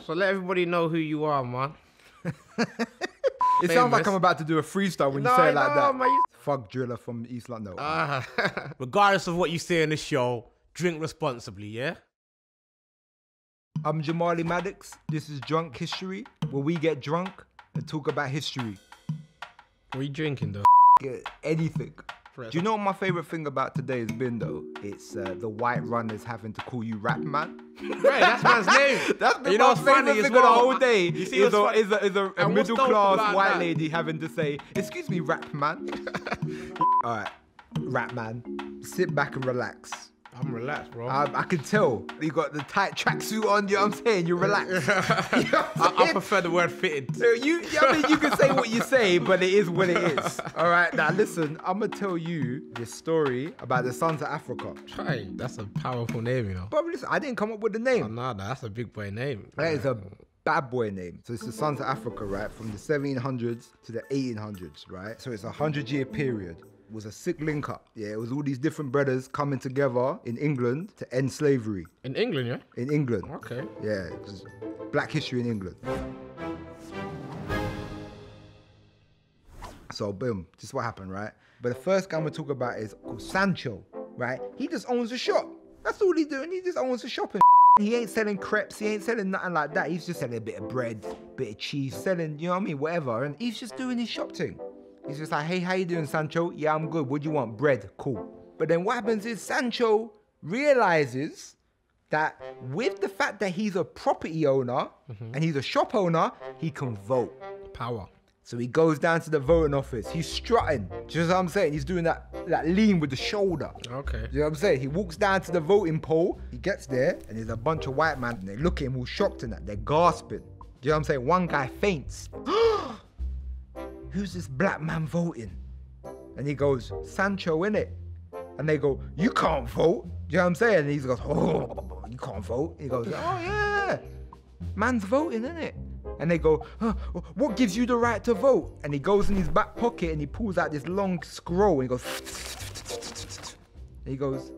So let everybody know who you are, man. It sounds like I'm about to do a freestyle when you say it like that. Man, Fuck driller from East London. regardless of what you say in the show, drink responsibly, yeah? I'm Jamali Maddix. This is Drunk History, where we get drunk and talk about history. What are you drinking, though? Anything. Do you know what my favourite thing about today has been, though? It's the white runners having to call you rap man. Right, that's man's name. That's been you know my what's funny favourite as thing well? of the whole day. You see is what's a middle class white that? lady having to say, excuse me, rap man. All right, rap man, sit back and relax. I'm relaxed, bro. I can tell. You got the tight tracksuit on, you know what I'm saying? You're relaxed. You know I prefer the word fitted. So you can say what you say, but it is what it is. All right, now listen, I'm going to tell you this story about the Sons of Africa. Try. That's a powerful name, you know. But listen, I didn't come up with the name. Oh, nah, that's a big boy name. That is a bad boy name. So it's the Sons of Africa, right? From the 1700s to the 1800s, right? So it's a 100-year period. It was a sick link up. Yeah, it was all these different brothers coming together in England to end slavery. In England, yeah? In England. Okay. Yeah, it was black history in England. So boom, this is what happened, right? But the first guy I'm gonna talk about is called Sancho, right? He just owns a shop. That's all he's doing. He just owns a shop. He ain't selling crepes, he ain't selling nothing like that. He's just selling a bit of bread, bit of cheese, selling, you know what I mean, whatever. And he's just doing his shop thing. He's just like, hey, how you doing, Sancho? Yeah, I'm good. What do you want? Bread. Cool. But then what happens is Sancho realizes that with the fact that he's a property owner and he's a shop owner, he can vote. Power. So he goes down to the voting office. He's strutting. Just what I'm saying. He's doing that lean with the shoulder. Okay. You know what I'm saying? He walks down to the voting poll. He gets there, and there's a bunch of white men. And they look at him all shocked and that. They're gasping. You know what I'm saying? One guy faints. Who's this black man voting? And he goes, Sancho, innit? And they go, you can't vote. You know what I'm saying? And he goes, oh, you can't vote. He goes, oh, yeah. Man's voting, innit? And they go, what gives you the right to vote? And he goes in his back pocket and he pulls out this long scroll and he goes, and he goes,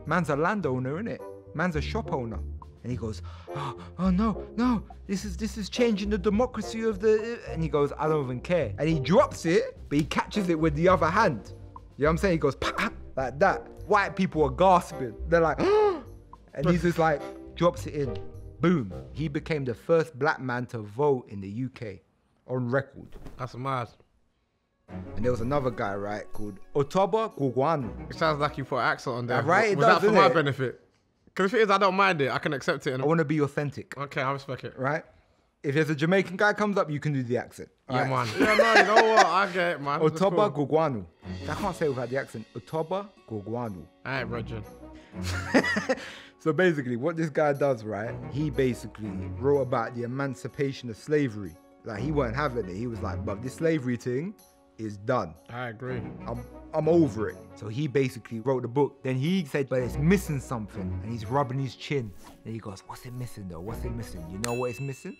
man's a landowner, innit? Man's a shop owner. And he goes, oh no, this is changing the democracy of the, and he goes, I don't even care. And he drops it, but he catches it with the other hand. You know what I'm saying? He goes, like that. White people are gasping. They're like, and he's just like, drops it in. Boom. He became the first black man to vote in the UK on record. That's mad. And there was another guy, right, called Ottobah Cugaono. It sounds like you put an accent on there. Right, it Was does, that for my innit? benefit? Because if it is, I don't mind it. I can accept it. I want to be authentic. Okay, I respect it. Right? If there's a Jamaican guy comes up, you can do the accent. Yeah, right? man. Yeah, no, you know what? I get it, man. Ottobah Cugaono. I can't say it without the accent. Ottobah Cugaono. All right, Roger. So basically, what this guy does, right? He basically wrote about the emancipation of slavery. Like, he wasn't having it. He was like, but this slavery thing is done. I agree. I'm over it. So he basically wrote the book. Then he said, but it's missing something. And he's rubbing his chin. And he goes, what's it missing though? What's it missing? You know what it's missing?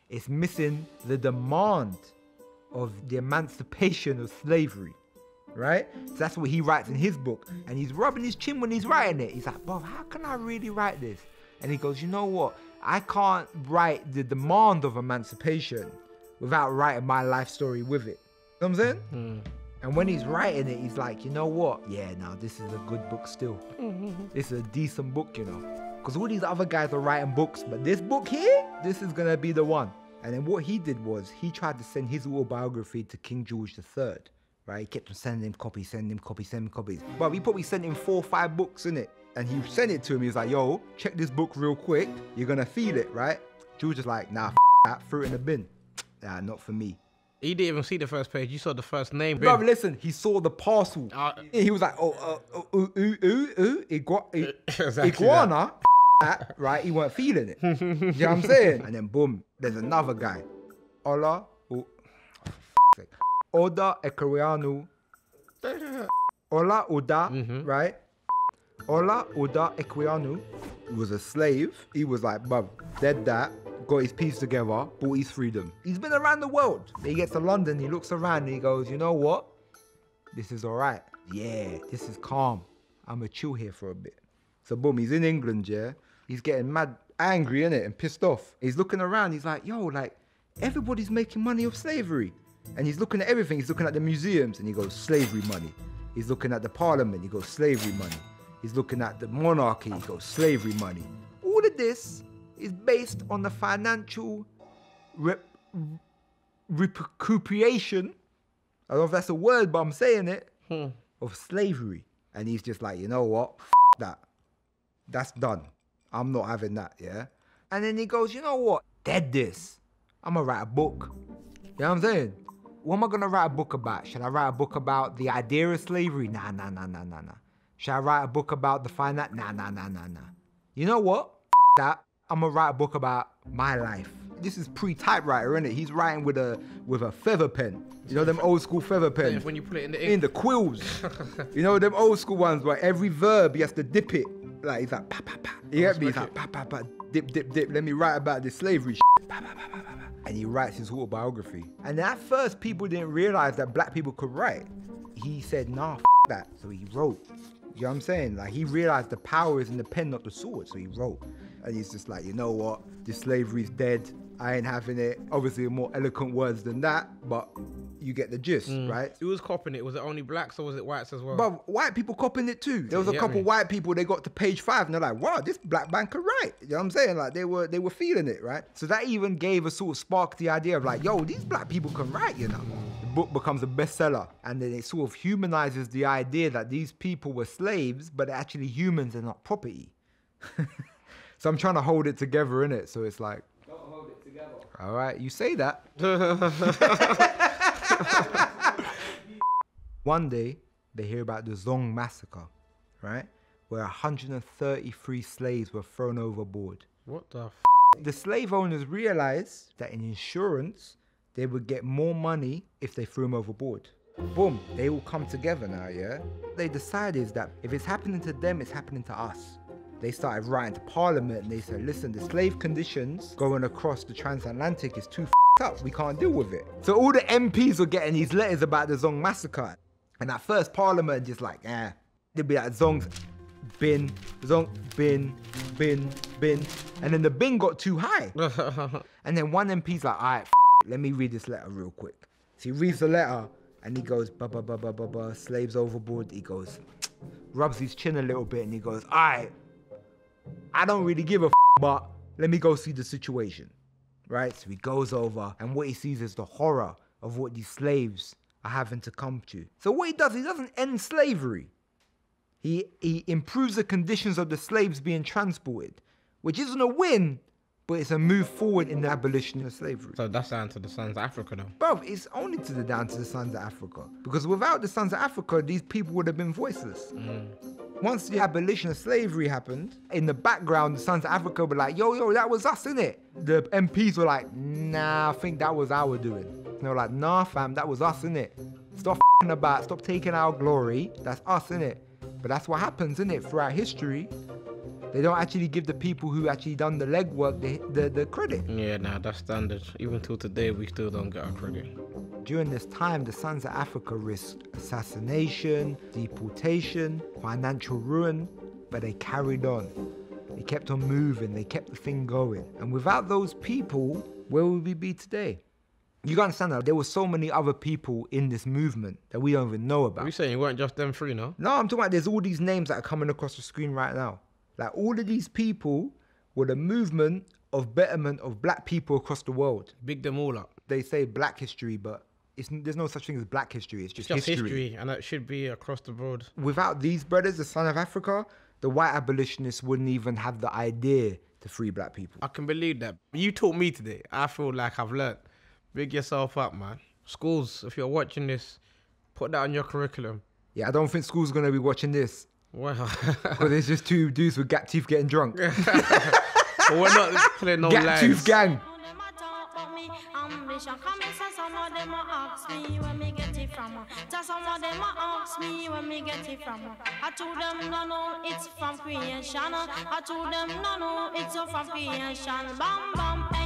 It's missing the demand of the emancipation of slavery. Right? So that's what he writes in his book. And he's rubbing his chin when he's writing it. He's like, Bob, how can I really write this? And he goes, you know what? I can't write the demand of emancipation without writing my life story with it. You know what I'm saying? And when he's writing it, he's like, you know what? Yeah, now this is a good book still. This is a decent book, you know. Because all these other guys are writing books, but this book here, this is going to be the one. And then what he did was, he tried to send his autobiography to King George III. Right? He kept on sending him copies, sending him copies. But he probably sent him 4 or 5 books, innit? And he sent it to him. He was like, yo, check this book real quick. You're going to feel it, right? George is like, nah, that, threw it in the bin. Nah, not for me. He didn't even see the first page. You saw the first name. Brother, listen, he saw the parcel. He was like, Exactly iguana, right? He weren't feeling it. You know what I'm saying? And then boom, there's another guy. Olaudah Equiano. Olaudah, right? Olaudah Equiano was a slave. He was like, bruv, dead that. Got his piece together, bought his freedom. He's been around the world. He gets to London, he looks around and he goes, you know what? This is all right. Yeah, this is calm. I'm gonna chill here for a bit. So boom, he's in England, yeah? He's getting mad angry, innit, and pissed off. He's looking around. He's like, yo, like, everybody's making money off slavery. And he's looking at everything. He's looking at the museums, and he goes, slavery money. He's looking at the parliament. He goes, slavery money. He's looking at the monarchy. He goes, slavery money. All of this is based on the financial recuperation. I don't know if that's a word, but I'm saying it. Of slavery. And he's just like, you know what? That. That's done. I'm not having that, yeah? And then he goes, you know what? Dead this. I'm gonna write a book. You know what I'm saying? What am I gonna write a book about? Should I write a book about the idea of slavery? Nah. Should I write a book about the finance? Nah. You know what? That. I'm gonna write a book about my life. This is pre-typewriter, isn't it? He's writing with a feather pen. You know them old school feather pens? When you put it in the ink. In the quills. You know them old school ones where every verb he has to dip it. Like he's like pa pa pa. You get me? He's like pa pa pa. Dip. Let me write about this slavery shit. Pa, pa, pa, pa, pa. And he writes his autobiography. And at first people didn't realize that black people could write. He said, nah, that. So he wrote. You know what I'm saying? Like he realized the power is in the pen, not the sword. So he wrote. And he's just like, you know what? This slavery's dead. I ain't having it. Obviously more eloquent words than that, but you get the gist, right? Who was copping it? Was it only blacks or was it whites as well? But white people copping it too. There was a couple white people, they got to page 5 and they're like, wow, this black man can write. You know what I'm saying? Like they were feeling it, right? So that even gave a sort of spark the idea of like, yo, these black people can write, you know? The book becomes a bestseller and then it sort of humanizes the idea that these people were slaves, but they're actually humans and not property. So I'm trying to hold it together, innit? So it's like, don't hold it together. All right, you say that. One day, they hear about the Zong massacre, right? Where 133 slaves were thrown overboard. What the f***? The slave owners realized that in insurance, they would get more money if they threw them overboard. Boom, they all come together now, yeah? They decided that if it's happening to them, it's happening to us. They started writing to Parliament and they said, listen, the slave conditions going across the transatlantic is too up. We can't deal with it. So all the MPs were getting these letters about the Zong massacre. And at first Parliament just like, they'd be like, Zong's bin, Zong, bin. And then the bin got too high. And then one MP's like, all right, let me read this letter real quick. So he reads the letter and he goes, slaves overboard. He goes, rubs his chin a little bit and he goes, all right, I don't really give a but let me go see the situation, right? So he goes over and what he sees is the horror of what these slaves are having to come to. So what he doesn't end slavery. He improves the conditions of the slaves being transported, which isn't a win, but it's a move forward in the abolition of slavery. So that's down to the Sons of Africa now? Bro, it's only down to the Sons of Africa. Because without the Sons of Africa, these people would have been voiceless. Once the abolition of slavery happened, in the background, the Sons of Africa were like, yo, that was us, innit? The MPs were like, nah, I think that was our doing. And they were like, nah, fam, that was us, innit? Stop stop taking our glory. That's us, innit? But that's what happens, innit? Throughout history, they don't actually give the people who actually done the legwork the credit. Yeah, nah, that's standard. Even till today, we still don't get our credit. During this time, the Sons of Africa risked assassination, deportation, financial ruin, but they carried on. They kept on moving, they kept the thing going. And without those people, where would we be today? You gotta understand that there were so many other people in this movement that we don't even know about. Are you saying you weren't just them three, no? No, I'm talking about there's all these names that are coming across the screen right now. Like all of these people were the movement of betterment of black people across the world. Big them all up. They say black history, but there's no such thing as black history. It's just history. And that should be across the board. Without these brothers, the Son of Africa, the white abolitionists wouldn't even have the idea to free black people. I can believe that. You taught me today. I feel like I've learned. Big yourself up, man. Schools, if you're watching this, put that on your curriculum. Yeah, I don't think school's going to be watching this. Well, because it's just two dudes with gap teeth getting drunk. But we're not playing no gap tooth gang. Some of them ask me when me get it from. Some of them ask me when me get it from. I told them no, it's from creation. I told them no, it's from creation. Bam bam.